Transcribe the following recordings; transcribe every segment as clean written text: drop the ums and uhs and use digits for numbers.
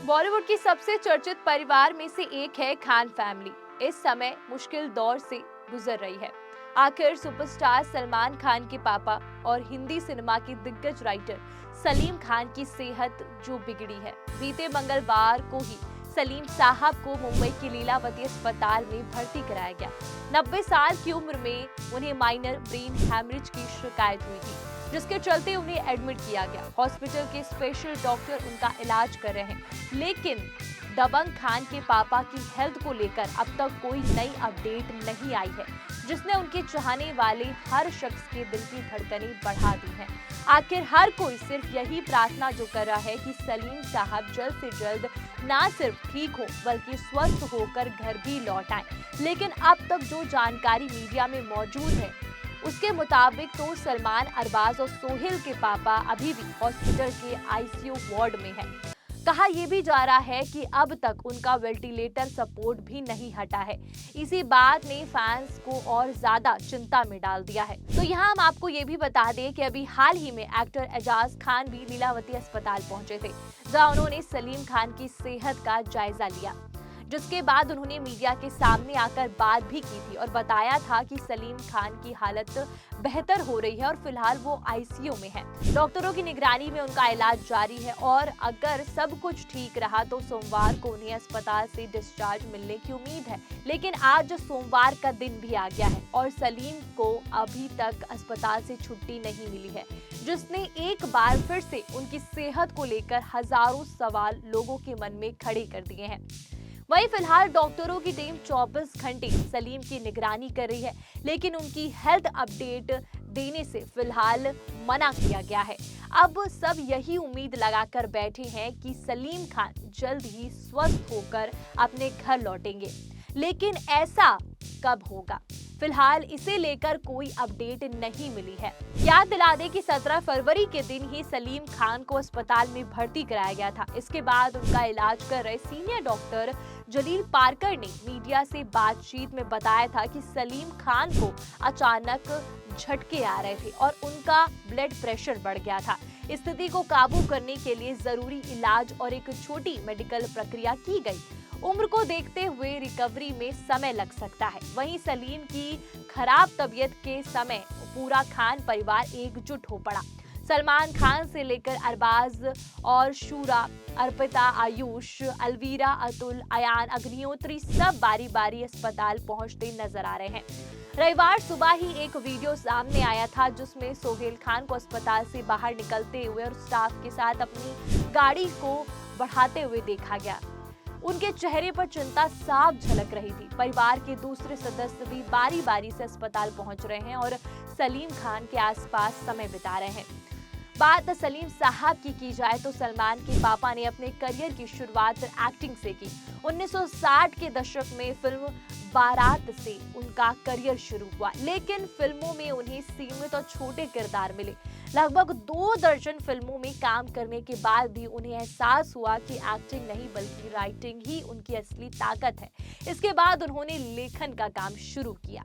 बॉलीवुड की सबसे चर्चित परिवार में से एक है खान फैमिली। इस समय मुश्किल दौर से गुजर रही है। आखिर सुपरस्टार सलमान खान के पापा और हिंदी सिनेमा के दिग्गज राइटर सलीम खान की सेहत जो बिगड़ी है। बीते मंगलवार को ही सलीम साहब को मुंबई के लीलावती अस्पताल में भर्ती कराया गया। 90 साल की उम्र में उन्हें माइनर ब्रेन हैमरेज की शिकायत हुई थी, जिसके चलते उन्हें एडमिट किया गया। हॉस्पिटल के स्पेशल डॉक्टर उनका इलाज कर रहे हैं, लेकिन दबंग खान के पापा की हेल्थ को लेकर अब तक कोई नई अपडेट नहीं आई है, जिसने उनके चाहने वाले हर शख्स के दिल की धड़कनें बढ़ा दी हैं। आखिर हर कोई सिर्फ यही प्रार्थना जो कर रहा है कि सलीम साहब जल्द से जल्द ना सिर्फ ठीक हो बल्कि स्वस्थ होकर घर भी लौट आए। लेकिन अब तक जो जानकारी मीडिया में मौजूद है उसके मुताबिक तो सलमान, अरबाज और सोहेल के पापा अभी भी हॉस्पिटल के आईसीयू वार्ड में हैं। कहा यह भी जा रहा है कि अब तक उनका वेंटिलेटर सपोर्ट भी नहीं हटा है। इसी बात ने फैंस को और ज्यादा चिंता में डाल दिया है। तो यहाँ हम आपको ये भी बता दें कि अभी हाल ही में एक्टर एजाज खान भी लीलावती अस्पताल पहुंचे थे, जहां उन्होंने सलीम खान की सेहत का जायजा लिया, जिसके बाद उन्होंने मीडिया के सामने आकर बात भी की थी और बताया था कि सलीम खान की हालत बेहतर हो रही है और फिलहाल वो आईसीयू में है। डॉक्टरों की निगरानी में उनका इलाज जारी है और अगर सब कुछ ठीक रहा तो सोमवार को उन्हें अस्पताल से डिस्चार्ज मिलने की उम्मीद है। लेकिन आज सोमवार का दिन भी आ गया है और सलीम को अभी तक अस्पताल से छुट्टी नहीं मिली है, जिसने एक बार फिर से उनकी सेहत को लेकर हजारों सवाल लोगों के मन में खड़े कर दिए हैं। वहीं फिलहाल डॉक्टरों की टीम 24 घंटे सलीम की निगरानी कर रही है, लेकिन उनकी हेल्थ अपडेट देने से फिलहाल मना किया गया है। अब सब यही उम्मीद लगाकर बैठे हैं कि सलीम खान जल्द ही स्वस्थ होकर अपने घर लौटेंगे, लेकिन ऐसा कब होगा, फिलहाल इसे लेकर कोई अपडेट नहीं मिली है। याद दिला दें कि 17 फरवरी के दिन ही सलीम खान को अस्पताल में भर्ती कराया गया था। इसके बाद उनका इलाज कर रहे सीनियर डॉक्टर जलील पारकर ने मीडिया से बातचीत में बताया था कि सलीम खान को अचानक झटके आ रहे थे और उनका ब्लड प्रेशर बढ़ गया था। स्थिति को काबू करने के लिए जरूरी इलाज और एक छोटी मेडिकल प्रक्रिया की गई। उम्र को देखते हुए रिकवरी में समय लग सकता है। वहीं सलीम की खराब तबीयत के समय पूरा खान परिवार एकजुट हो पड़ा। सलमान खान से लेकर अरबाज और शूरा, अर्पिता, आयुष, अलवीरा, अतुल, अयान, अग्निहोत्री सब बारी बारी अस्पताल पहुंचते नजर आ रहे हैं। रविवार सुबह ही एक वीडियो सामने आया था, जिसमें सोहेल खान को अस्पताल से बाहर निकलते हुए और स्टाफ के साथ अपनी गाड़ी को बढ़ाते हुए देखा गया। उनके चेहरे पर चिंता साफ झलक रही थी। परिवार के दूसरे सदस्य भी बारी बारी से अस्पताल पहुंच रहे हैं और सलीम खान के आसपास समय बिता रहे हैं। बात सलीम साहब की जाए तो सलमान के पापा ने अपने करियर की शुरुआत एक्टिंग से की। 1960 के दशक में फिल्म बारात से उनका करियर शुरू हुआ, लेकिन फिल्मों में उन्हें सीमित और छोटे किरदार मिले। लगभग 2 दर्जन फिल्मों में काम करने के बाद भी उन्हें एहसास हुआ कि एक्टिंग नहीं बल्कि राइटिंग ही उनकी असली ताकत है। इसके बाद उन्होंने लेखन का काम शुरू किया।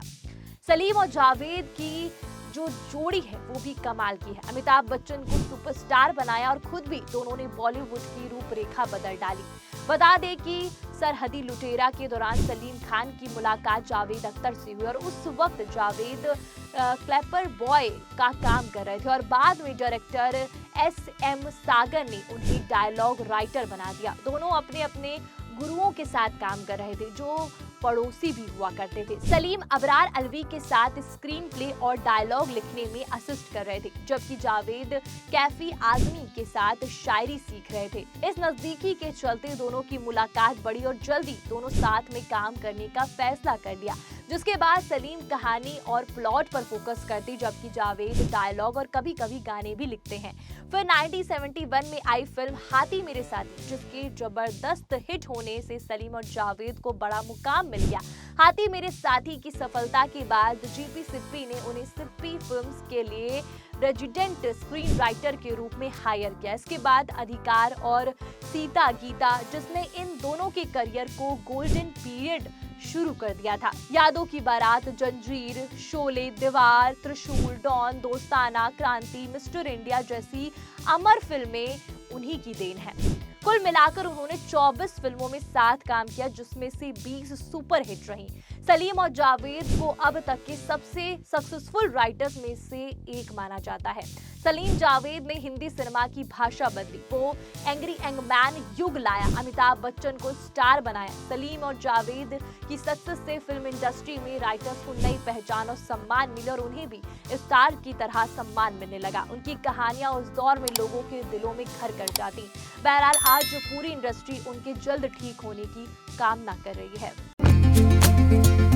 सलीम और जावेद की जो जोड़ी है वो भी कमाल की है। अमिताभ बच्चन को सुपरस्टार बनाया और खुद भी दोनों ने बॉलीवुड की रूपरेखा बदल डाली। बता दें कि सरहदी लुटेरा के दौरान सलीम खान की मुलाकात जावेद अख्तर से हुई और उस वक्त जावेद क्लैपर बॉय का काम कर रहे थे और बाद में डायरेक्टर SM सागर ने उन्हें डायलॉग राइटर बना दिया। दोनों अपने अपने गुरुओं के साथ काम कर रहे थे, जो पड़ोसी भी हुआ करते थे। सलीम अबरार अलवी के साथ स्क्रीन प्ले और डायलॉग लिखने में असिस्ट कर रहे थे, जबकि जावेद कैफी आजमी के साथ शायरी सीख रहे थे। इस नजदीकी के चलते दोनों की मुलाकात बढ़ी और जल्दी दोनों साथ में काम करने का फैसला कर लिया, जिसके बाद सलीम कहानी और प्लॉट पर फोकस करते, जबकि जावेद डायलॉग और कभी कभी गाने भी लिखते हैं। फिर 1971 में आई फिल्म हाथी मेरे साथी, जिसके जबरदस्त हिट होने से सलीम और जावेद को बड़ा मुकाम मिल गया। हाथी मेरे साथी की सफलता के बाद जीपी सिप्पी ने उन्हें सिप्पी फिल्म्स के लिए रेजिडेंट स्क्रीन राइटर के रूप में हायर किया। इसके बाद अधिकार और सीता गीता, जिसने इन दोनों के करियर को गोल्डन पीरियड शुरू कर दिया था। यादों की बारात, जंजीर, शोले, दीवार, त्रिशूल, डॉन, दोस्ताना, क्रांति, मिस्टर इंडिया जैसी अमर फिल्में उन्हीं की देन है। कुल मिलाकर उन्होंने 24 फिल्मों में साथ काम किया, जिसमें से 20 सुपर हिट रहीं। सलीम और जावेद को अब तक के सबसे सक्सेसफुल राइटर्स में से एक माना जाता है। सलीम जावेद ने हिंदी सिनेमा की भाषा बदली, वो एंग्री यंगमैन युग लाया, अमिताभ बच्चन को स्टार बनाया। सलीम और जावेद की सक्सेस से फिल्म इंडस्ट्री में राइटर्स को नई पहचान और सम्मान मिले और उन्हें भी स्टार की तरह सम्मान मिलने लगा। उनकी कहानियां उस दौर में लोगों के दिलों में घर कर जाती। बहरहाल आज पूरी इंडस्ट्री उनके जल्द ठीक होने की कामना कर रही है।